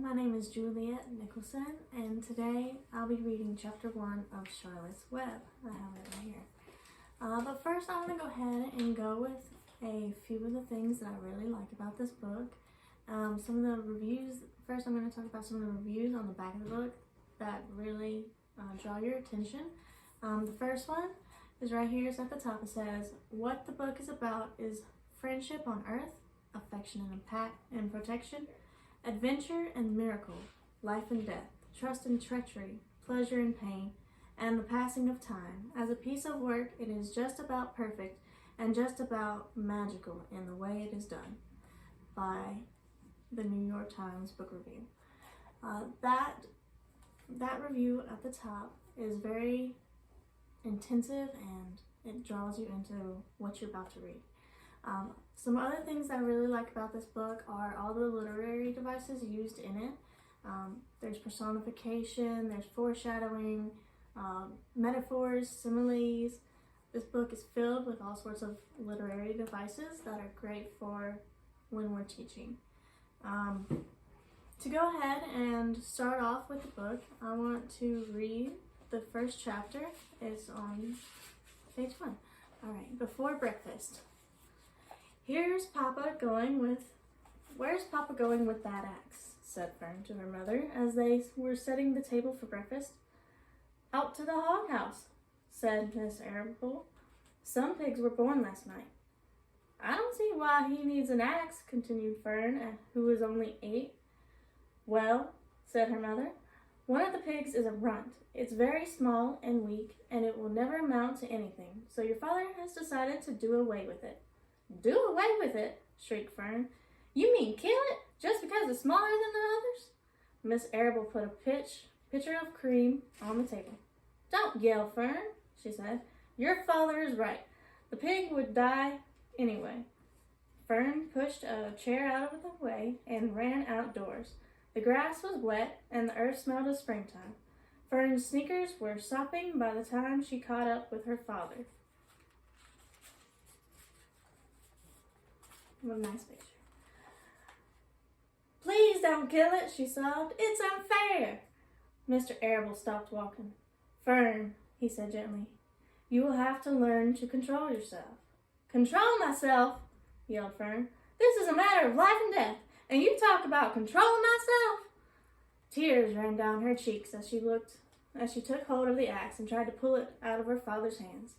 my name is Juliet Nicholson, and today I'll be reading Chapter 1 of Charlotte's Web. I have it right here. But first I want to go ahead and go with a few of the things that I really like about this book. Some of the reviews, first I'm going to talk about some of the reviews on the back of the book that really draw your attention. The first one is right here, it's at the top. It says, "What the book is about is friendship on Earth, affection and protection, adventure and miracle, life and death, trust and treachery, pleasure and pain, and the passing of time. As a piece of work, it is just about perfect and just about magical in the way it is done." By the New York Times Book Review. That review at the top is very intensive and it draws you into what you're about to read. Some other things that I really like about this book are all the literary devices used in it. There's personification, there's foreshadowing, metaphors, similes. This book is filled with all sorts of literary devices that are great for when we're teaching. To go ahead and start off with the book, I want to read the first chapter. It's on page 1. Alright, before breakfast. "Where's Papa going with that axe?" said Fern to her mother as they were setting the table for breakfast. "Out to the hog house," said Miss Arable. "Some pigs were born last night." "I don't see why he needs an axe," continued Fern, who was only 8. "Well," said her mother, "one of the pigs is a runt. It's very small and weak, and it will never amount to anything, so your father has decided to do away with it." "Do away with it?" shrieked Fern. "You mean kill it, just because it's smaller than the others?" Miss Arable put a pitcher of cream on the table. "Don't yell, Fern," she said. "Your father is right. The pig would die anyway." Fern pushed a chair out of the way and ran outdoors. The grass was wet and the earth smelled of springtime. Fern's sneakers were sopping by the time she caught up with her father. What a nice picture. "Please don't kill it," she sobbed. "It's unfair." Mr. Arable stopped walking. "Fern," he said gently, "you will have to learn to control yourself." "Control myself?" yelled Fern. "This is a matter of life and death, and you talk about controlling myself." Tears ran down her cheeks as she took hold of the axe and tried to pull it out of her father's hands.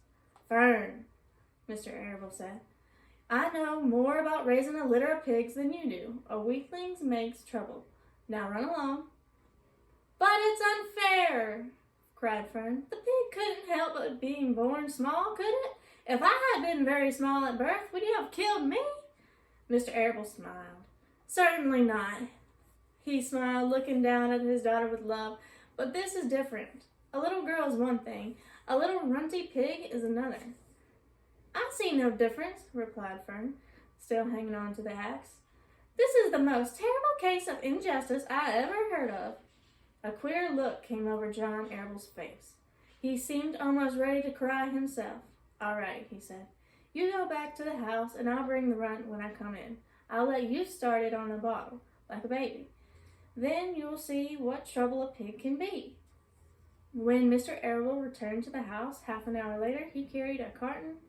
"Fern," Mr. Arable said, "I know more about raising a litter of pigs than you do. A weakling makes trouble. Now run along." "But it's unfair," cried Fern. "The pig couldn't help but being born small, could it? If I had been very small at birth, would you have killed me?" Mr. Arable smiled. "Certainly not." He smiled, looking down at his daughter with love. "But this is different. A little girl is one thing. A little runty pig is another." "I see no difference," replied Fern, still hanging on to the axe. "This is the most terrible case of injustice I ever heard of." A queer look came over John Arable's face. He seemed almost ready to cry himself. "All right," he said. "You go back to the house and I'll bring the runt when I come in. I'll let you start it on a bottle, like a baby. Then you'll see what trouble a pig can be." When Mr. Arable returned to the house half an hour later, he carried a carton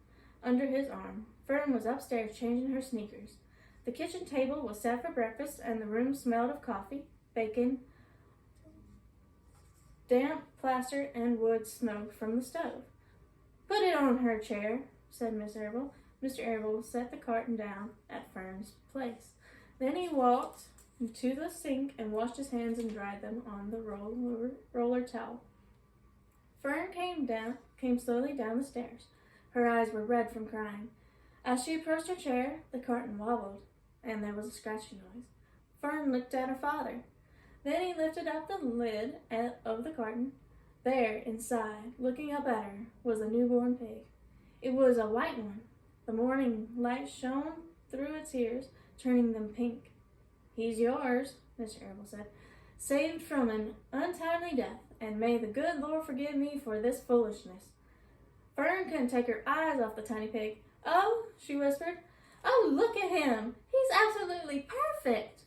under his arm. Fern was upstairs changing her sneakers. The kitchen table was set for breakfast and the room smelled of coffee, bacon, damp plaster, and wood smoke from the stove. "Put it on her chair," said Miss Arable. Mr. Arable set the carton down at Fern's place. Then he walked to the sink and washed his hands and dried them on the roller towel. Fern came slowly down the stairs. Her eyes were red from crying. As she approached her chair, the carton wobbled, and there was a scratching noise. Fern looked at her father. Then he lifted up the lid of the carton. There, inside, looking up at her, was a newborn pig. It was a white one. The morning light shone through its ears, turning them pink. "He's yours," Mr. Arable said, "saved from an untimely death, and may the good Lord forgive me for this foolishness." Fern couldn't take her eyes off the tiny pig. "Oh," she whispered, "oh, look at him. He's absolutely perfect."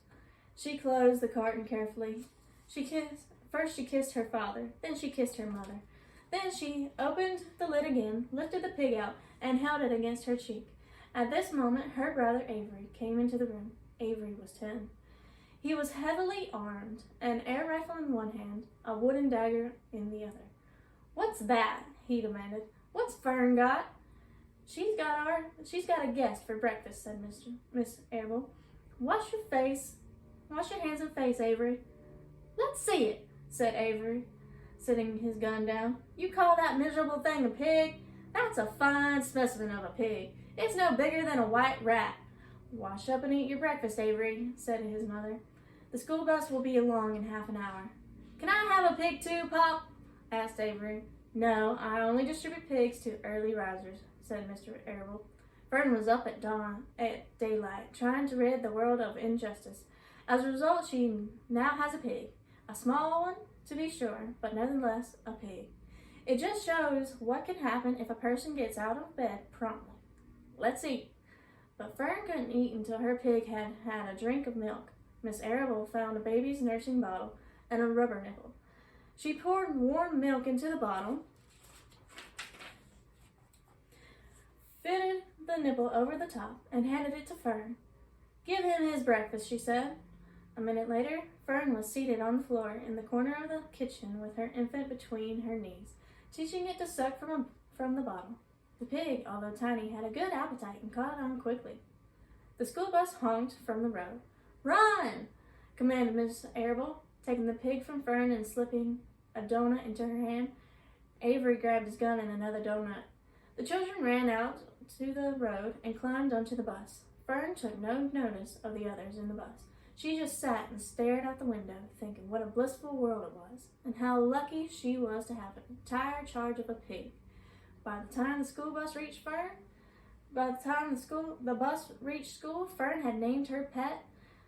She closed the carton carefully. First she kissed her father, then she kissed her mother. Then she opened the lid again, lifted the pig out, and held it against her cheek. At this moment, her brother Avery came into the room. Avery was 10. He was heavily armed, an air rifle in one hand, a wooden dagger in the other. "What's that?" he demanded. "What's Fern got?" She's got a guest for breakfast," said Miss Arable. Wash your hands and face, Avery." "Let's see it," said Avery, sitting his gun down. "You call that miserable thing a pig? That's a fine specimen of a pig. It's no bigger than a white rat." "Wash up and eat your breakfast, Avery," said his mother. "The school bus will be along in half an hour." "Can I have a pig too, Pop?" asked Avery. "No, I only distribute pigs to early risers," said Mr. Arable. Fern was up at daylight, trying to rid the world of injustice. As a result, she now has a pig. A small one, to be sure, but nonetheless a pig. It just shows what can happen if a person gets out of bed promptly. "Let's eat." But Fern couldn't eat until her pig had had a drink of milk. Miss Arable found a baby's nursing bottle and a rubber nipple. She poured warm milk into the bottle, fitted the nipple over the top, and handed it to Fern. "Give him his breakfast," she said. A minute later, Fern was seated on the floor in the corner of the kitchen with her infant between her knees, teaching it to suck from the bottle. The pig, although tiny, had a good appetite and caught on quickly. The school bus honked from the road. "Run!" commanded Miss Arable, taking the pig from Fern and slipping a donut into her hand. Avery grabbed his gun and another donut. The children ran out to the road and climbed onto the bus. Fern took no notice of the others in the bus. She just sat and stared out the window, thinking what a blissful world it was, and how lucky she was to have entire charge of a pig. By the time the bus reached school, Fern had named her pet,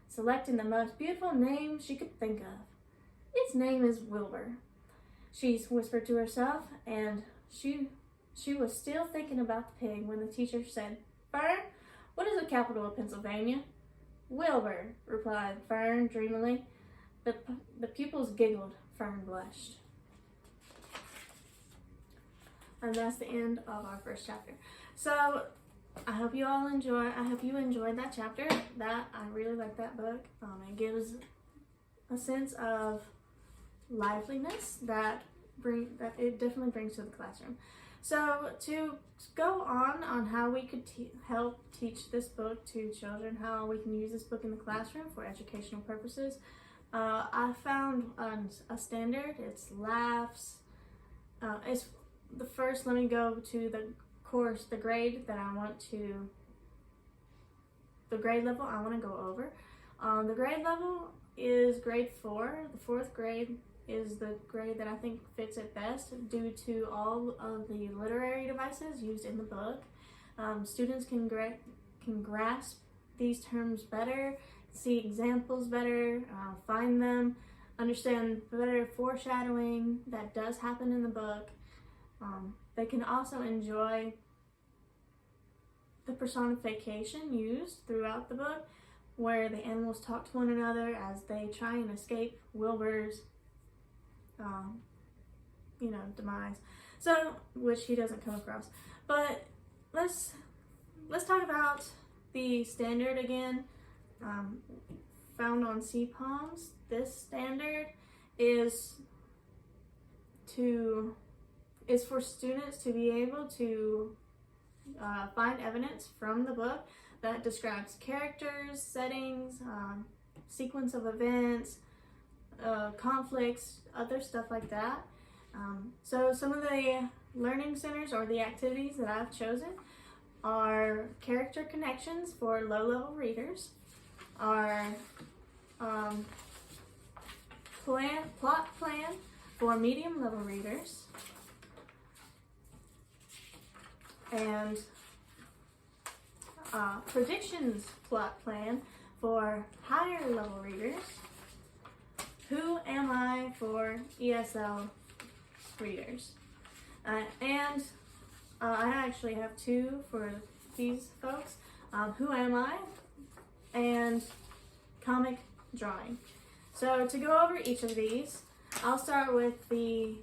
selecting the most beautiful name she could think of. "Its name is Wilbur," she whispered to herself, and she was still thinking about the pig when the teacher said, "Fern, what is the capital of Pennsylvania?" "Wilbur," replied Fern dreamily. The pupils giggled. Fern blushed. And that's the end of our first chapter. So I hope you enjoyed that chapter. I really like that book. It gives a sense of liveliness that it definitely brings to the classroom. So to go on how we could help teach this book to children, how we can use this book in the classroom for educational purposes, I found a standard. It's laughs. Let me go to the grade level I want to go over. The grade level is grade 4. The 4th grade is the grade that I think fits it best due to all of the literary devices used in the book. Students can grasp these terms better, see examples better, find them, understand better foreshadowing that does happen in the book. They can also enjoy the personification used throughout the book, where the animals talk to one another as they try and escape Wilbur's demise, which he doesn't come across. But let's talk about the standard again, found on CPOMS. This standard is for students to be able to find evidence from the book that describes characters, settings, sequence of events, conflicts, other stuff like that. So some of the learning centers or the activities that I've chosen are character connections for low-level readers, are plot plan for medium-level readers, and predictions plot plan for higher level readers, Who Am I for ESL readers. And I actually have 2 for these folks, Who Am I and Comic drawing. So to go over each of these, I'll start with the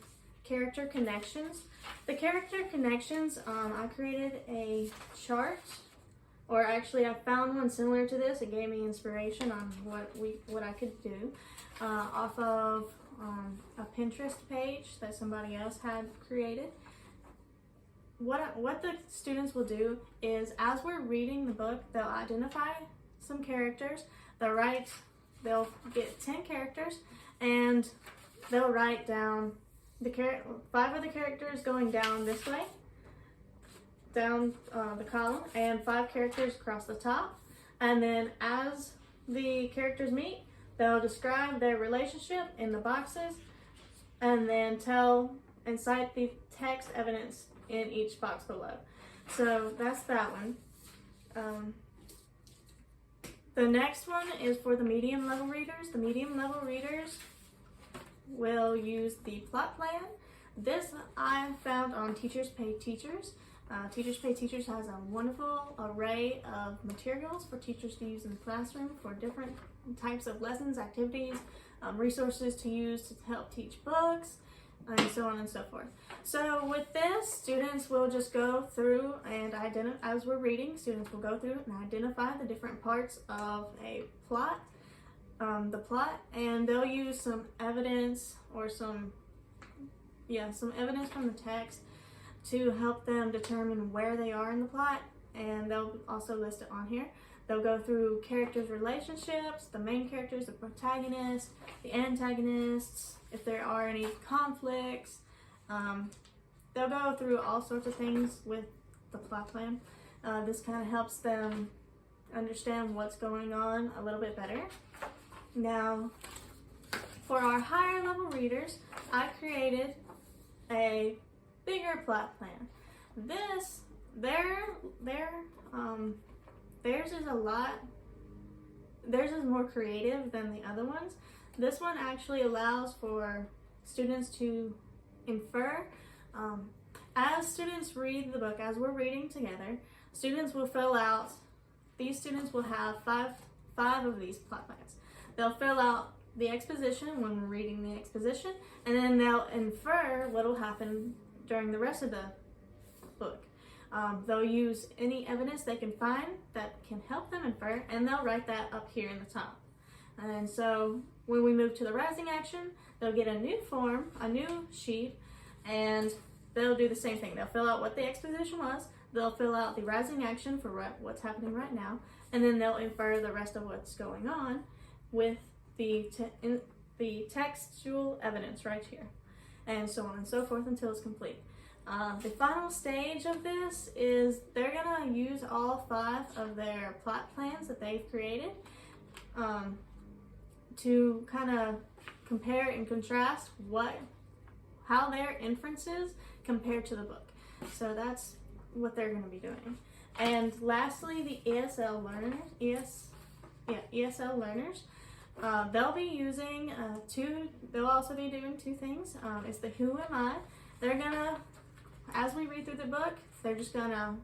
character connections. The character connections, I created a chart, or actually I found one similar to this. It gave me inspiration on what I could do off of a Pinterest page that somebody else had created. What the students will do is, as we're reading the book, they'll identify some characters. They'll get 10 characters, and they'll write down 5 of the characters going down this way, down the column, and 5 characters across the top. And then as the characters meet, they'll describe their relationship in the boxes, and then tell and cite the text evidence in each box below. So that's that one. The next one is for the medium level readers. The medium level readers will use the plot plan. This I found on Teachers Pay Teachers. Teachers Pay Teachers has a wonderful array of materials for teachers to use in the classroom for different types of lessons, activities, resources to use to help teach books, and so on and so forth. So with this, students will just go through and as we're reading, students will go through and identify the different parts of a plot, the plot, and they'll use some evidence or some evidence from the text to help them determine where they are in the plot, and they'll also list it on here. They'll go through characters' relationships, the main characters, the protagonist, the antagonists, if there are any conflicts. They'll go through all sorts of things with the plot plan. This kind of helps them understand what's going on a little bit better. Now, for our higher level readers, I created a bigger plot plan. Theirs is more creative than the other ones. This one actually allows for students to infer. As students read the book, as we're reading together, students will fill out, these students will have five of these plot plans. They'll fill out the exposition when we're reading the exposition, and then they'll infer what will happen during the rest of the book. They'll use any evidence they can find that can help them infer, and they'll write that up here in the top. And so when we move to the rising action, they'll get a new form, a new sheet, and they'll do the same thing. They'll fill out what the exposition was, they'll fill out the rising action for what's happening right now, and then they'll infer the rest of what's going on with the textual evidence right here, and so on and so forth until it's complete. The final stage of this is they're gonna use all 5 of their plot plans that they've created to kind of compare and contrast how their inferences compare to the book. So that's what they're going to be doing. And lastly, the ESL learners, they'll be using they'll also be doing 2 things. It's the who am I. They're gonna, as we read through the book, they're just gonna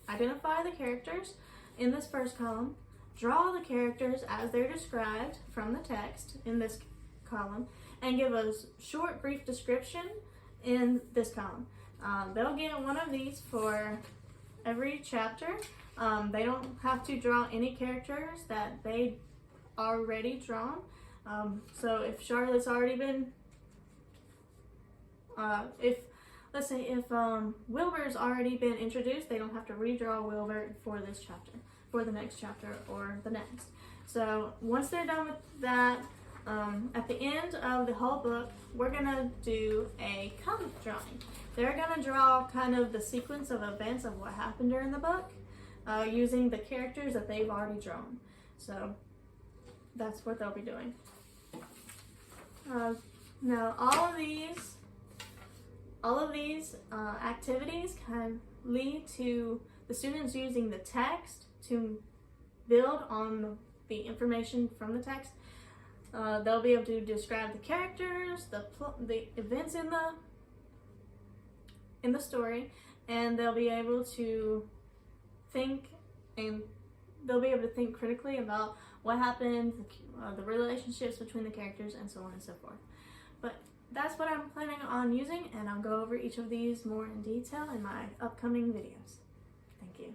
identify the characters in this first column, draw the characters as they're described from the text in this column, and give a short, brief description in this column. They'll get one of these for every chapter. They don't have to draw any characters that they already drawn. So if Charlotte's already been, if Wilbur's already been introduced, they don't have to redraw Wilbur for this chapter, for the next chapter or the next. So once they're done with that, at the end of the whole book, we're gonna do a comic drawing. They're gonna draw kind of the sequence of events of what happened during the book, using the characters that they've already drawn. So that's what they'll be doing. Now all of these activities can lead to the students using the text to build on the information from the text. They'll be able to describe the characters, the events in the story, and they'll be able to think critically about what happened, the relationships between the characters, and so on and so forth. But that's what I'm planning on using, and I'll go over each of these more in detail in my upcoming videos. Thank you.